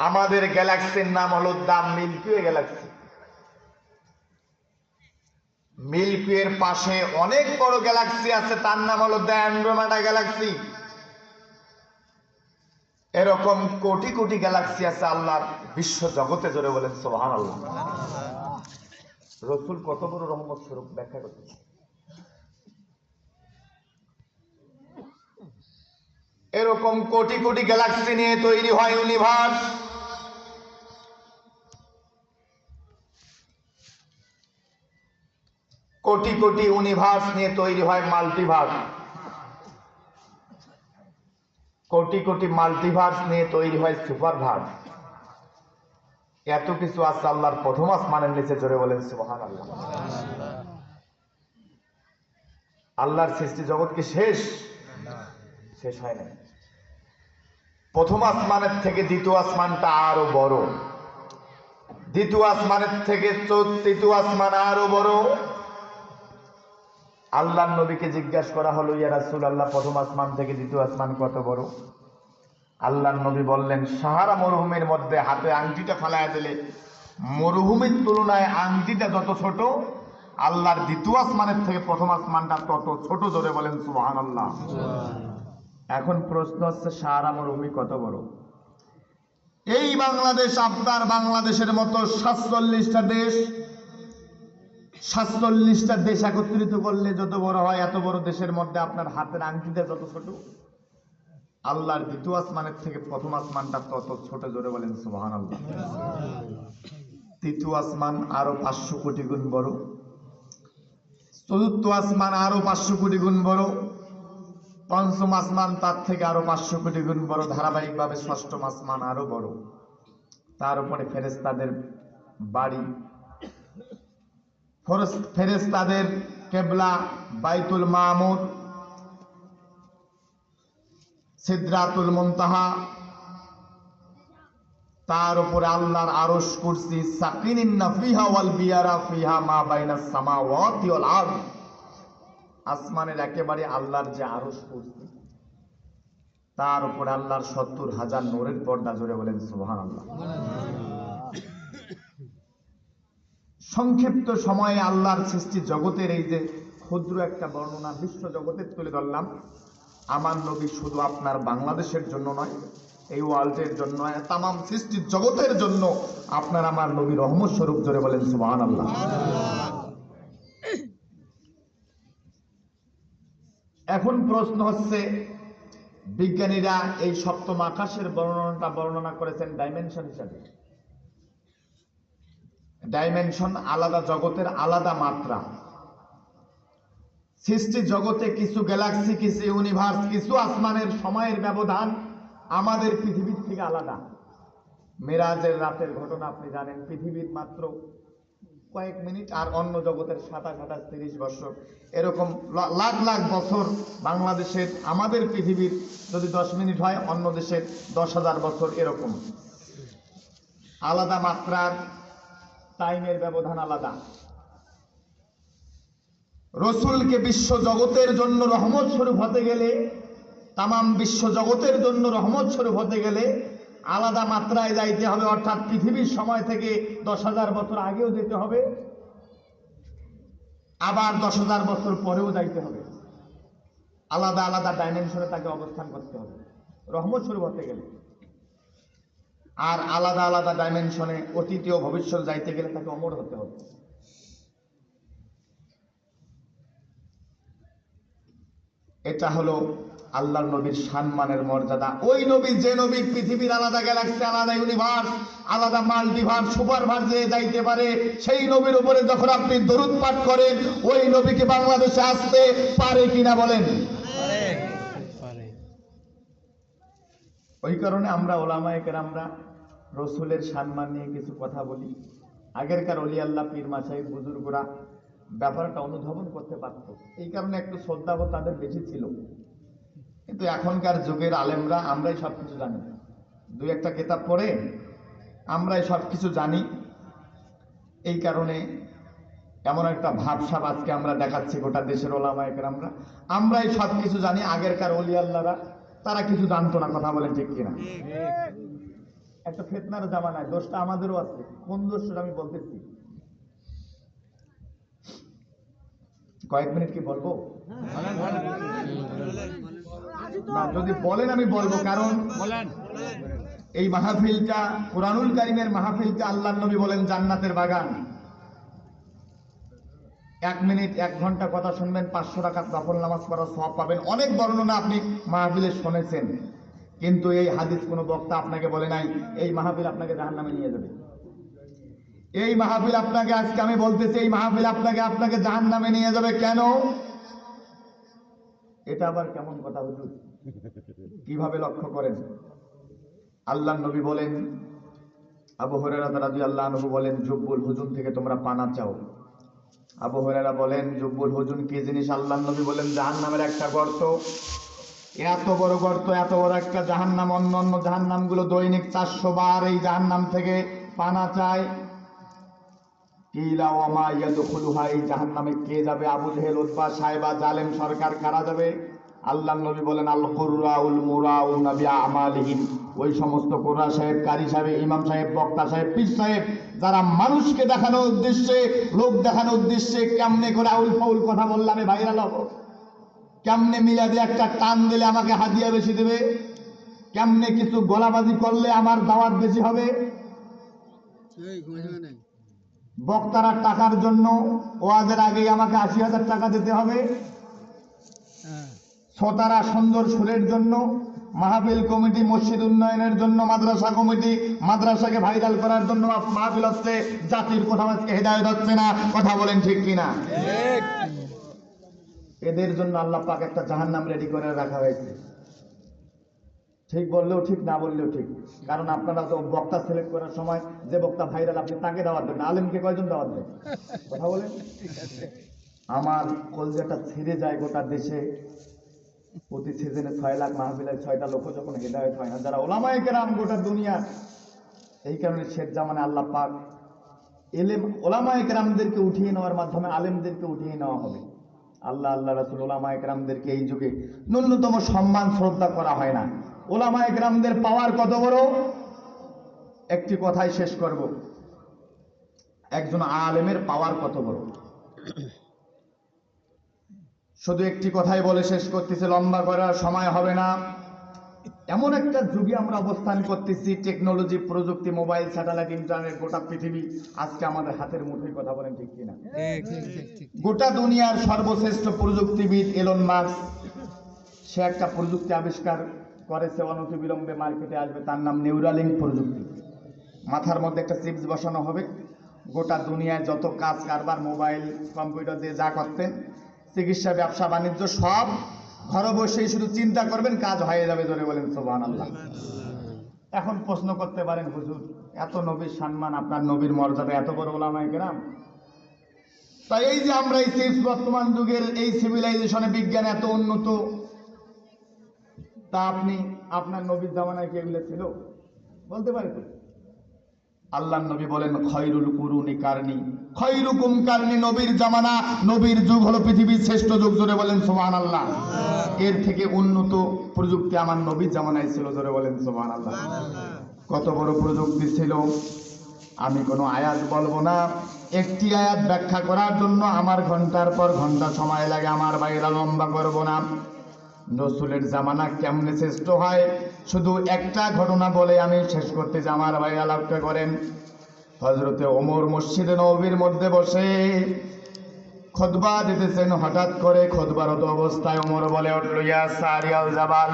আমাদের গ্যালাক্সির নাম হলো দা মিল্কি ওয়ে গ্যালাক্সি। মিল্কি ওয়ের পাশে অনেক বড় গ্যালাক্সি আছে, তার নাম হলো দ্য অ্যান্ড্রোমেডা গ্যালাক্সি। এরকম কোটি কোটি গ্যালাক্সি আছে আল্লাহর বিশ্ব জগতে। জোরে বলেন সুবহানাল্লাহ। রসুল কত বড় রহমত স্বরূপ ব্যাখ্যা করতেছে। এরকম কোটি কোটি গ্যালাক্সি নিয়ে তৈরি হয় ইউনিভার্স। কোটি কোটি ইউনিভার্স নিয়ে তৈরি হয় মাল্টিভার্স। কোটি কোটি মাল্টিভার্স নিয়ে তৈরি হয় সুপারভার্স। এত কিছু আছে আল্লাহর প্রথম আসমানের নিচে। জোরে বলেন সুবহানাল্লাহ। আল্লাহর সৃষ্টি জগৎ কি শেষ? শেষ হয় না। প্রথম আসমানের থেকে দ্বিতীয় আসমানটা আরো বড়, দ্বিতীয় আসমানের থেকে তৃতীয় আসমান আরো বড়। আল্লাহর নবীকে জিজ্ঞাসা করা হলো, ইয়া রাসূলুল্লাহ, প্রথম আসমান থেকে দ্বিতীয় আসমান কত বড়? আল্লাহর নবী বললেন, সাহারা মরুভূমির মধ্যে হাতে আংটিটা ফেলায় দিলে মরুভূমির তুলনায় আংটিটা যত ছোট, আল্লাহর দ্বিতীয় আসমানের থেকে প্রথম আসমানটা তত ছোট। জোরে বলেন সুবহানাল্লাহ। এখন প্রশ্ন হচ্ছে, সাহারা মরুভূমি কত বড়? এই বাংলাদেশ, আপনার বাংলাদেশের মতো 47টা দেশ, 47টা দেশ একত্রিত করলে যত বড় হয়, এত বড় দেশের মধ্যে আপনার হাতের আংটিটা যত ছোট, আল্লাহর দ্বিতীয় আসমানের থেকে প্রথম আসমানটা তত ছোট। জোরে বলেন সুবহানাল্লাহ। তৃতীয় আসমান আরো 500 কোটি গুণ বড়, চতুর্থ আসমান আরো 500 কোটি গুণ বড়, পঞ্চম আসমান তার থেকে আরো 500 কোটি গুণ বড়, ধারাবাহিকভাবে ষষ্ঠম আসমান আরো বড়। তার উপরে ফেরেশতাদের বাড়ি, ফেরেশতাদের কেবলা বাইতুল মামুর, সিদরাতুল মুনতাহা, তার উপরে আল্লাহর আরশ, কুরসি, সাকিনিন ফিহা ওয়াল বিয়ারা ফিহা মা বাইনাস সামাওয়াতি ওয়াল আরদ। আসমানের একেবারে আল্লাহর যে আরশ, কুরসি, তার উপরে আল্লাহর 70,000 নূরের পর্দা। জোরে বলেন সুবহানাল্লাহ। সংক্ষিপ্ত সময়ে আল্লাহর সৃষ্টি জগতের এই যে ক্ষুদ্র একটা বর্ণনা বিশ্ব জগতের তুলে ধরলাম। আমার নবী শুধু আপনার বাংলাদেশের জন্য নয়, এই ওয়ার্ল্ডের জন্য নয়, তামাম সৃষ্টির জগতের জন্য আপনার আমার নবী রহমত স্বরূপ। জোরে বলেন সুবহানাল্লাহ। এখন প্রশ্ন হচ্ছে, বিজ্ঞানীরা এই সপ্তম আকাশের বর্ণনা করেছেন ডাইমেনশন হিসাবে। ডাইমেনশন আলাদা, জগতের আলাদা মাত্রা। সৃষ্টি জগতে কিছু গ্যালাক্সি, কিছু ইউনিভার্স, কিছু আসমানের সময়ের ব্যবধান আমাদের পৃথিবীর থেকে আলাদা। মেরাজের রাতের ঘটনা আপনি জানেন, পৃথিবীর মাত্র কয়েক মিনিট, আর অন্য জগতের 27, 30 বছর। এরকম লাখ লাখ বছর বাংলাদেশের, আমাদের পৃথিবীর যদি 10 মিনিট হয়, অন্য দেশের 10,000 বছর। এরকম আলাদা মাত্রার টাইমের ব্যবধান আলাদা। রসুলকে বিশ্ব জগতের জন্য রহমত স্বরূপ হতে গেলে, তামাম বিশ্ব জগতের জন্য রহমত স্বরূপ হতে গেলে আলাদা মাত্রায় যাইতে হবে, অর্থাৎ পৃথিবীর সময় থেকে 10,000 বছর আগেও যেতে হবে, আবার 10,000 বছর পরেও যাইতে হবে। আলাদা আলাদা ডাইমেনশনে তাকে অবস্থান করতে হবে রহমত স্বরূপ হতে গেলে। আর আলাদা আলাদা ডাইমেনশনে অতীত ও ভবিষ্যৎ যাইতে গেলে তাকে অমর হতে হবে। এটা হলো আল্লাহর নবীর সম্মানের মর্যাদা। ওই নবী, যে নবী পৃথিবীর আলাদা গ্যালাক্সি, আলাদা ইউনিভার্স, আলাদা মাল্টিভার্স, সুপারভার্সে যাইতে পারে, সেই নবীর উপরে যখন আপনি দরুদ পাঠ করেন, ওই নবীকে বাংলাদেশে আসতে পারে কিনা বলেন? ওই কারণে আমরা ওলামায়ে কেরামরা রসুলের সম্মান নিয়ে কিছু কথা বলি। আগেরকার ওলি আল্লাহ, পীর মাশাইখ, বুজুর্গরা ব্যাপারটা অনুধাবন করতে পারত, এই কারণে একটু শ্রদ্ধাবোধ তাদের বেশি ছিল। কিন্তু এখনকার যুগের আলেমরা আমরাই সবকিছু জানি, দুই একটা কিতাব পড়ে আমরাই সবকিছু জানি। এই কারণে এমন একটা ভাবসাব আজকে আমরা দেখাচ্ছি গোটা দেশের ওলামায়ে কেরামরা, আমরাই সবকিছু জানি। আগেরকার ওলি আল্লাহরা তারা কিছু জানতো না। কথা বলেন ঠিক কিনা? একটা ফিতনার জামানায় দোষটা আমাদেরও আছে। কোন দোষটা আমি বলতেছি, কয়েক মিনিট কি বলবো না? যদি বলেন আমি বলবো, কারণ এই মাহফিলটা কুরআনুল কারীমের মাহফিলটা আল্লাহর নবী বলেন জান্নাতের বাগান। 1 মিনিট 1 ঘন্টা কথা শুনবেন, 500 টাকা নফল নামাজ পড়ার সওয়াব পাবেন। অনেক বর্ণনা আপনি মাহফিলে শুনেছেন, কিন্তু এই হাদিস কোনো বক্তা আপনাকে বলে নাই এই মাহফিল আপনাকে জাহান্নামে নিয়ে যাবে। এই মাহফিল আপনাকে, আজকে আমি বলতেছি, এই মাহফিল আপনাকে জাহান্নামে নিয়ে যাবে। কেন? এটা আবার কেমন কথা হুজুর? কিভাবে লক্ষ্য করেন? আল্লাহর নবী বলেন, আবু হুরায়রা রাদিয়াল্লাহু আনহু বলেন, জুব্বুল হুজুন থেকে তোমরা পানা চাও। আবু হুরায়রা বলেন, জুব্বুল হুজুন কি জিনিস? আল্লাহর নবী বলেন, জাহান্নামের একটা গর্ত, এত বড় গর্ত, এত বড় একটা জাহান্নাম। অন্য জাহান্নামগুলো দৈনিক 400 বার এই জাহান্নাম থেকে পানা চায়। কিলা ওয়া মা ইয়াদখুলুহা, এই জাহান্নামে কে যাবে? আবু জেহেল, উতবা, সাইবা, জালেম সরকার, কারা যাবে? আল্লাহর নবী বলেন, আল কুররাউল মুরাউনা বিআমালিহিম, ওই সমস্ত কুররা সাহেব, কারি সাহেব, ইমাম সাহেব, বক্তা সাহেব, পীর সাহেব, যারা মানুষকে দেখানোর উদ্দেশ্যে, লোক দেখানোর উদ্দেশ্যে কেমনে করে আউল ফাউল কথা বললে আমি ভাইরাল হব, কেমনে মিলাদে একটা টান দিলে আমাকে হাদিয়া বেশি দেবে, কেমনে কিছু গলাবাজি করলে আমার দাওয়াত বেশি হবে। বক্তারা টাকার জন্য ওয়াজের আগেই আমাকে 80,000 টাকা দিতে হবে। শ্রোতারা সুন্দর সুরের জন্য, মাহফিল কমিটি মসজিদ উন্নয়নের জন্য, মাদ্রাসা কমিটি মাদ্রাসাকে ভাইরাল করার জন্য মাহফিল হচ্ছে, জাতির কোথাও আজকে হেদায়েত হচ্ছে না। কথা বলেন ঠিক কিনা? এদের জন্য আল্লাহ পাক একটা জাহান্নাম রেডি করে রাখা হয়েছে। ঠিক বললেও ঠিক, না বললেও ঠিক, কারণ আপনারা তো বক্তা সিলেক্ট করার সময় যে বক্তা ভাইরাল আপনি তাকে দাওয়াত দেন, আলেমকে কয়জন দাওয়াত দেন? কথা বলেন। আমার কলজাটা ছিঁড়ে যায় গোটা দেশে প্রতি সিজনে 6 লাখ মাহফিলের 6টা লোক যখন হেদায়েত হয় না, যারা ওলামায়ে কেরাম গোটা দুনিয়া। এই কারণে শেষ জামানে আল্লাহ পাক এলেম ওলামায়ে কেরামদেরকে উঠিয়ে নেওয়ার মাধ্যমে আলেমদেরকে উঠিয়ে নেওয়া হবে। আল্লাহ রাসূল ওলামায়ে কেরামদেরকে এই যুগে ন্যূনতম সম্মান শ্রদ্ধা করা হয় না। ওলামায়ে কেরামদের পাওয়ার কত বড়, একটি কথাই শেষ করব। একজন আলেমের পাওয়ার কত বড়, শুধু একটি কথাই বলে শেষ করতেছি, লম্বা করার সময় হবে না। এমন একটা যুগে আমরা অবস্থান করতেছি, টেকনোলজি, প্রযুক্তি, মোবাইল, স্যাটেলাইট, ইন্টারনেট, গোটা পৃথিবী আজকে আমাদের হাতের মুঠোয়। কথা বলেন ঠিক কিনা? গোটা দুনিয়ার সর্বশ্রেষ্ঠ প্রযুক্তিবিদ এলন মাস্ক, সে একটা প্রযুক্তি আবিষ্কার করেছে, অনতিবিলম্বে মার্কেটে আসবে, তার নাম নিউরালিঙ্ক প্রযুক্তি। মাথার মধ্যে একটা চিপস বসানো হবে, গোটা দুনিয়ায় যত কাজ কারবার মোবাইল কম্পিউটার দিয়ে যা করতেন, চিকিৎসা, ব্যবসা বাণিজ্য, সব ঘরে বসেই শুধু চিন্তা করবেন, কাজ হয়ে যাবে। জোরে বলেন সুবহানাল্লাহ। এখন প্রশ্ন করতে পারেন, হুজুর এত নবীর সম্মান, আপনার নবীর মর্যাদা, এত বড় ওলামায়ে কেরাম, তাই এই যে আমরা এই চিপস, বর্তমান যুগের এই সিভিলাইজেশনে বিজ্ঞান এত উন্নত, তা আপনি আপনার নবীর জামানায় কি এগুলো ছিল? বলতে পারে তো? আল্লাহর নবী বলেন, খয়রুল কুরুনি কারনি, খয়রুকুম কারনি, নবীর জামানা, নবীর যুগ হলো পৃথিবীর শ্রেষ্ঠ যুগ। জোরে বলেন সুবহানাল্লাহ। এর থেকে উন্নত প্রযুক্তি আমার নবীর জামানায় ছিল। জোরে বলেন সুবহানাল্লাহ। কত বড় প্রযুক্তি ছিল, আমি কোনো আয়াত বলবো না। একটি আয়াত ব্যাখ্যা করার জন্য আমার ঘন্টার পর ঘন্টা সময় লাগে, আমার বাইরা লম্বা করবো না। রসুলের জামানা কেমনে শ্রেষ্ঠ হয়, শুধু একটা ঘটনা বলে আমি শেষ করতে চাই, আমার ভাইরা লক্ষ্য করেন। হযরতে ওমর মসজিদে নববীর মধ্যে বসে খুতবা দিতেছেন, হঠাৎ করে খুতবারত অবস্থায় ওমর বলে উঠল, ইয়া সারিয়াল জাবাল,